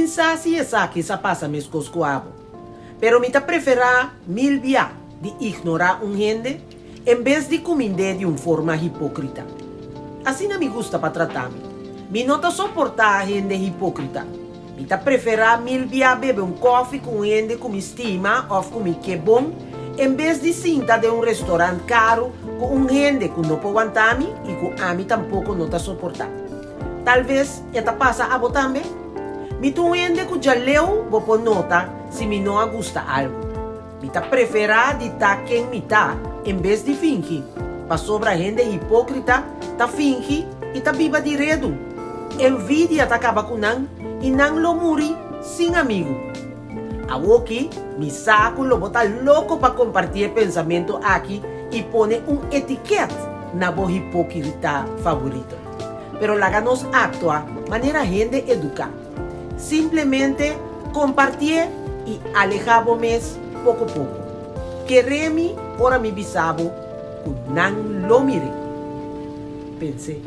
Insasi esa que sa pasa mes coscoabo. Pero mita prefera mil via de ignorar un gente en vez de cominde de una forma hipócrita. Así no me gusta para tratarme. Mi no te soporta a gente hipócrita. Mita prefera mil via beber un coffee con gente que me estima o con mi que bom en vez de cinta de un restaurante caro con un gente que no puede aguantarme y que a mí tampoco no te soporta. Tal vez esta pasa a vos también. Mi tu gente que ya leo vos por nota si me no gusta algo. Mi ta prefera de ta quien mi ta en vez de fingir. Pa sobra gente hipócrita ta fingi y ta viva de redo. Envidia ta acaba con nan y nan lo muri sin amigo. Awoki, mi saco lo bota loco para compartir el pensamiento aquí y pone un etiqueta na voz hipócrita favorito. Pero la ganos actúa manera gente educar. Simplemente compartir y alejábamos poco a poco. Queremi ora mi bisabo, nan lo mire. Pensé.